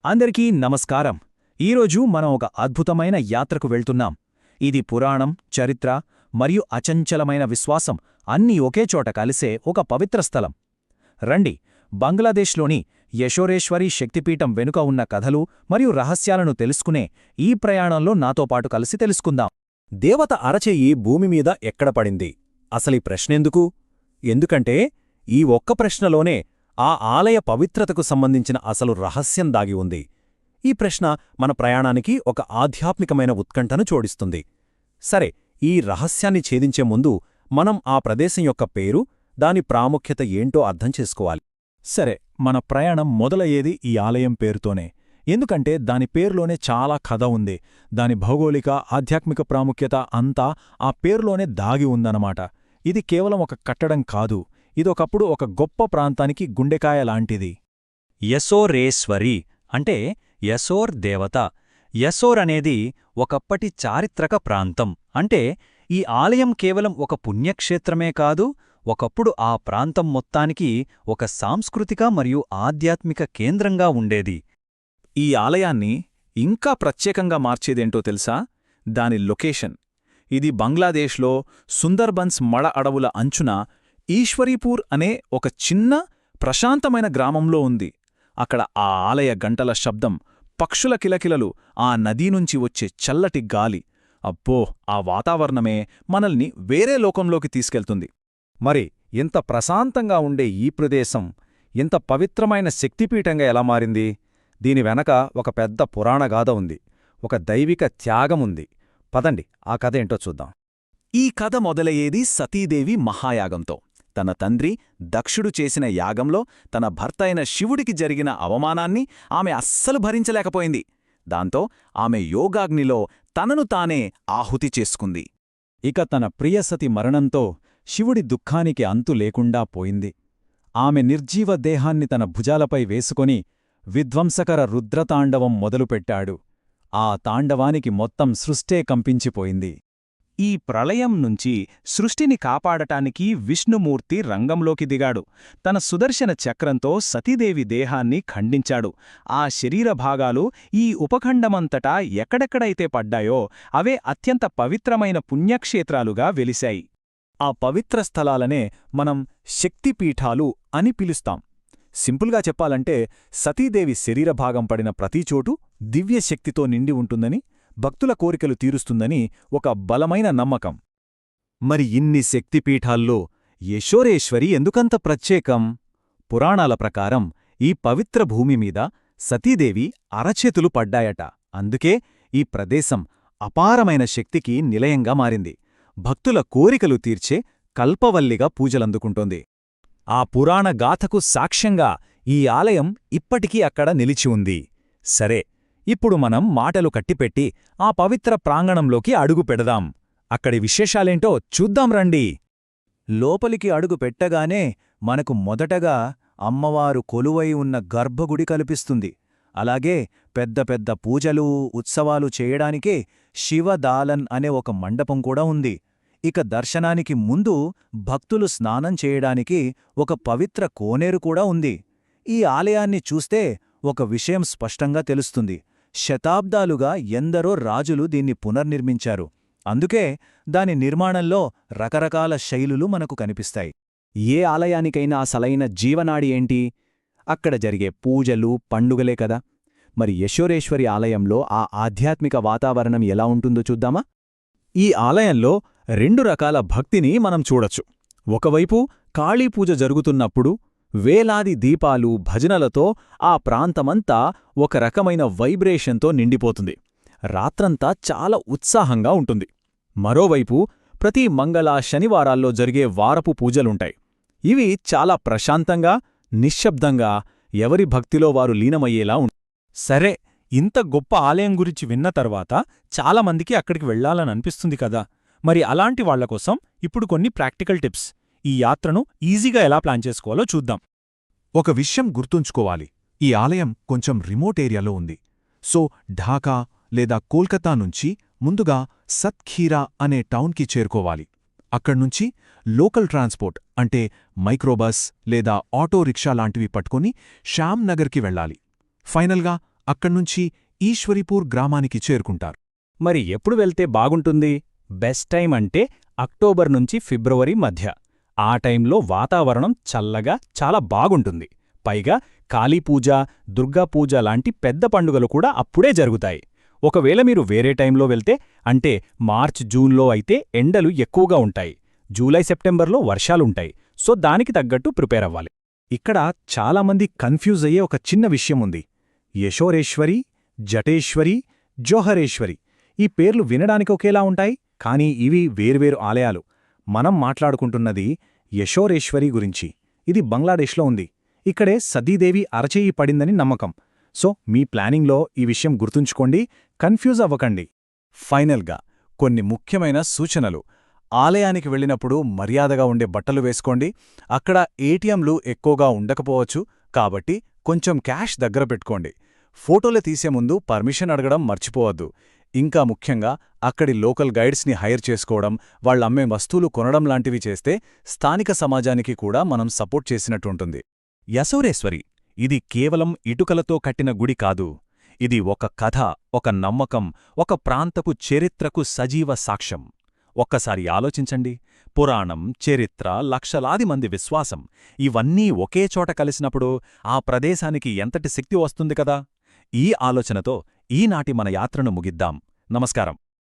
అందరికీ నమస్కారం. ఈరోజు మనం ఒక అద్భుతమైన యాత్రకు వెళ్తున్నాం. ఇది పురాణం, చరిత్ర మరియు అచంచలమైన విశ్వాసం అన్నీ ఒకే చోట కలిసే ఒక పవిత్ర స్థలం. రండి, బంగ్లాదేశ్లోని యశోరేశ్వరి శక్తిపీఠం వెనుక ఉన్న కథలు మరియు రహస్యాలను తెలుసుకునే ఈ ప్రయాణంలో నాతో పాటు కలిసి తెలుసుకుందాం. దేవత అరచెయ్యి భూమిమీద ఎక్కడ పడింది? అసలీ ప్రశ్నెందుకు? ఎందుకంటే ఈ ఒక్క ప్రశ్నలోనే ఆ ఆలయ పవిత్రతకు సంబంధించిన అసలు రహస్యం దాగి ఉంది. ఈ ప్రశ్న మన ప్రయాణానికి ఒక ఆధ్యాత్మికమైన ఉత్కంఠను జోడిస్తుంది. సరే, ఈ రహస్యాన్ని ఛేదించే ముందు మనం ఆ ప్రదేశం యొక్క పేరు, దాని ప్రాముఖ్యత ఏంటో అర్థం చేసుకోవాలి. సరే, మన ప్రయాణం మొదలయ్యేది ఈ ఆలయం పేరుతోనే. ఎందుకంటే దాని పేరులోనే చాలా కథ ఉంది. దాని భౌగోళిక, ఆధ్యాత్మిక ప్రాముఖ్యత అంతా ఆ పేరులోనే దాగి ఉందన్నమాట. ఇది కేవలం ఒక కట్టడం కాదు, ఇదొకప్పుడు ఒక గొప్ప ప్రాంతానికి గుండెకాయ లాంటిది. యశోరేశ్వరి అంటే యశోర్ దేవత. యశోర్ అనేది ఒకప్పటి చారిత్రక ప్రాంతం. అంటే ఈ ఆలయం కేవలం ఒక పుణ్యక్షేత్రమే కాదు, ఒకప్పుడు ఆ ప్రాంతం మొత్తానికి ఒక సాంస్కృతిక మరియు ఆధ్యాత్మిక కేంద్రంగా ఉండేది. ఈ ఆలయాన్ని ఇంకా ప్రత్యేకంగా మార్చేదేంటో తెలుసా? దాని లొకేషన్. ఇది బంగ్లాదేశ్లో సుందర్బన్స్ మడ అడవుల అంచున ఈశ్వరీపూర్ అనే ఒక చిన్న, ప్రశాంతమైన గ్రామంలో ఉంది. అక్కడ ఆ ఆలయ గంటల శబ్దం, పక్షుల కిలకిలలు, ఆ నదీనుంచి వచ్చే చల్లటి గాలి, అబ్బో, ఆ వాతావరణమే మనల్ని వేరే లోకంలోకి తీసుకెళ్తుంది. మరి ఇంత ప్రశాంతంగా ఉండే ఈ ప్రదేశం ఇంత పవిత్రమైన శక్తిపీఠంగా ఎలా మారింది? దీని వెనక ఒక పెద్ద పురాణగాథ ఉంది, ఒక దైవిక త్యాగముంది. పదండి, ఆ కథ ఏంటో చూద్దాం. ఈ కథ మొదలయ్యేది సతీదేవి మహాయాగంతో. తన తండ్రి దక్షుడు చేసిన యాగంలో తన భర్త అయిన శివుడికి జరిగిన అవమానాన్ని ఆమె అస్సలు భరించలేకపోయింది. దాంతో ఆమె యోగాగ్నిలో తనను తానే ఆహుతి చేసుకుంది. ఇక తన ప్రియసతి మరణంతో శివుడి దుఃఖానికి అంతు లేకుండా పోయింది. ఆమె నిర్జీవ దేహాన్ని తన భుజాలపై వేసుకొని విధ్వంసకర రుద్రతాండవం మొదలుపెట్టాడు. ఆ తాండవానికి మొత్తం సృష్టే కంపించిపోయింది. ఈ ప్రళయం నుంచి సృష్టిని కాపాడటానికి విష్ణుమూర్తి రంగంలోకి దిగాడు. తన సుదర్శన చక్రంతో సతీదేవి దేహాన్ని ఖండించాడు. ఆ శరీర భాగాలు ఈ ఉపఖండమంతటా ఎక్కడెక్కడైతే పడ్డాయో అవే అత్యంత పవిత్రమైన పుణ్యక్షేత్రాలుగా వెలిశాయి. ఆ పవిత్ర స్థలాలనే మనం శక్తిపీఠాలు అని పిలుస్తాం. సింపుల్గా చెప్పాలంటే సతీదేవి శరీరభాగం పడిన ప్రతిచోటూ దివ్యశక్తితో నిండి ఉంటుందని, భక్తుల కోరికలు తీరుస్తుందని ఒక బలమైన నమ్మకం. మరి ఇన్ని శక్తిపీఠాల్లో యశోరేశ్వరి ఎందుకంత ప్రత్యేకం? పురాణాల ప్రకారం ఈ పవిత్ర భూమిమీద సతీదేవి అరచేతులు పడ్డాయట. అందుకే ఈ ప్రదేశం అపారమైన శక్తికి నిలయంగా మారింది. భక్తుల కోరికలు తీర్చే కల్పవల్లిగా పూజలందుకుంటోంది. ఆ పురాణ గాథకు సాక్ష్యంగా ఈ ఆలయం ఇప్పటికీ అక్కడ నిలిచి ఉంది. సరే, ఇప్పుడు మనం మాటలు కట్టిపెట్టి ఆ పవిత్ర ప్రాంగణంలోకి అడుగు పెడదాం. అక్కడి విశేషాలేంటో చూద్దాం రండి. లోపలికి అడుగు పెట్టగానే మనకు మొదటగా అమ్మవారు కొలువై ఉన్న గర్భగుడి కనిపిస్తుంది. అలాగే పెద్ద పెద్ద పూజలు, ఉత్సవాలు చేయడానికే శివదాలన్ అనే ఒక మండపం కూడా ఉంది. ఇక దర్శనానికి ముందు భక్తులు స్నానం చేయడానికి ఒక పవిత్ర కోనేరు కూడా ఉంది. ఈ ఆలయాన్ని చూస్తే ఒక విషయం స్పష్టంగా తెలుస్తుంది. శతాబ్దాలుగా ఎందరో రాజులు దీన్ని పునర్నిర్మించారు. అందుకే దాని నిర్మాణంలో రకరకాల శైలులు మనకు కనిపిస్తాయి. ఏ ఆలయానికైనా అసలైన జీవనాడి ఏంటి? అక్కడ జరిగే పూజలు, పండుగలే కదా. మరి యశోరేశ్వరి ఆలయంలో ఆ ఆధ్యాత్మిక వాతావరణం ఎలా ఉంటుందో చూద్దామా? ఈ ఆలయంలో రెండు రకాల భక్తిని మనం చూడొచ్చు. ఒకవైపు కాళీపూజ జరుగుతున్నప్పుడు వేలాది దీపాలు, భజనలతో ఆ ప్రాంతమంతా ఒక రకమైన వైబ్రేషన్తో నిండిపోతుంది. రాత్రంతా చాలా ఉత్సాహంగా ఉంటుంది. మరోవైపు ప్రతి మంగళ, శనివారాల్లో జరిగే వారపు పూజలుంటాయి. ఇవి చాలా ప్రశాంతంగా, నిశ్శబ్దంగా, ఎవరి భక్తిలో వారు లీనమయ్యేలా ఉంటాయి. సరే, ఇంత గొప్ప ఆలయం గురించి విన్న తర్వాత చాలామందికి అక్కడికి వెళ్లాలననిపిస్తుంది కదా. మరి అలాంటి వాళ్లకోసం ఇప్పుడు కొన్ని ప్రాక్టికల్ టిప్స్. ఈ యాత్రను ఈజీగా ఎలా ప్లాన్ చేసుకోవాలో చూద్దాం. ఒక విషయం గుర్తుంచుకోవాలి, ఈ ఆలయం కొంచెం రిమోట్ ఏరియాలో ఉంది. సో ఢాకా లేదా కోల్కతా నుంచి ముందుగా సత్ఖీరా అనే టౌన్కి చేరుకోవాలి. అక్కడ్నుంచి లోకల్ ట్రాన్స్పోర్ట్ అంటే మైక్రోబస్ లేదా ఆటో రిక్షా లాంటివి పట్టుకుని శ్యామ్ నగర్కి వెళ్ళాలి. ఫైనల్గా అక్కడ్నుంచి ఈశ్వరీపూర్ గ్రామానికి చేరుకుంటారు. మరి ఎప్పుడు వెళ్తే బాగుంటుంది? బెస్ట్ టైం అంటే అక్టోబర్ నుంచి ఫిబ్రవరి మధ్య. ఆ టైంలో వాతావరణం చల్లగా చాలా బాగుంటుంది. పైగా కాళీపూజ, దుర్గాపూజ లాంటి పెద్ద పండుగలు కూడా అప్పుడే జరుగుతాయి. ఒకవేళ మీరు వేరే టైంలో వెళ్తే, అంటే మార్చ్ జూన్లో అయితే ఎండలు ఎక్కువగా ఉంటాయి. జూలై సెప్టెంబర్లో వర్షాలుంటాయి. సో దానికి తగ్గట్టు ప్రిపేర్ అవ్వాలి. ఇక్కడ చాలామంది కన్ఫ్యూజ్ అయ్యే ఒక చిన్న విషయముంది. యశోరేశ్వరి, జటేశ్వరి, జోహరేశ్వరి ఈ పేర్లు వినడానికి ఒకేలా ఉంటాయి, కానీ ఇవి వేర్వేరు ఆలయాలు. మనం మాట్లాడుకుంటున్నది యశోరేశ్వరి గురించి. ఇది బంగ్లాదేశ్లో ఉంది. ఇక్కడే సతీదేవి అరచేయి పడిందని నమ్మకం. సో మీ ప్లానింగ్లో ఈ విషయం గుర్తుంచుకోండి, కన్ఫ్యూజ్ అవ్వకండి. ఫైనల్గా కొన్ని ముఖ్యమైన సూచనలు. ఆలయానికి వెళ్ళినప్పుడు మర్యాదగా ఉండే బట్టలు వేసుకోండి. అక్కడ ఏటీఎంలు ఎక్కువగా ఉండకపోవచ్చు, కాబట్టి కొంచెం క్యాష్ దగ్గర పెట్టుకోండి. ఫోటోలు తీసే ముందు పర్మిషన్ అడగడం మర్చిపోవద్దు. ఇంకా ముఖ్యంగా అక్కడి లోకల్ గైడ్స్ని హైర్ చేసుకోవడం, వాళ్ళమ్మే వస్తువులు కొనడం లాంటివి చేస్తే స్థానిక సమాజానికి కూడా మనం సపోర్ట్ చేసినట్టుంటుంది. యశోరేశ్వరి ఇది కేవలం ఇటుకలతో కట్టిన గుడి కాదు. ఇది ఒక కథ, ఒక నమ్మకం, ఒక ప్రాంతపు చరిత్రకు సజీవ సాక్ష్యం. ఒక్కసారి ఆలోచించండి. పురాణం, చరిత్ర, లక్షలాది మంది విశ్వాసం ఇవన్నీ ఒకే చోట కలిసినప్పుడు ఆ ప్రదేశానికి ఎంతటి శక్తి వస్తుంది కదా! ఈ ఆలోచనతో ఈనాటి మన యాత్రను ముగిద్దాం. నమస్కారం.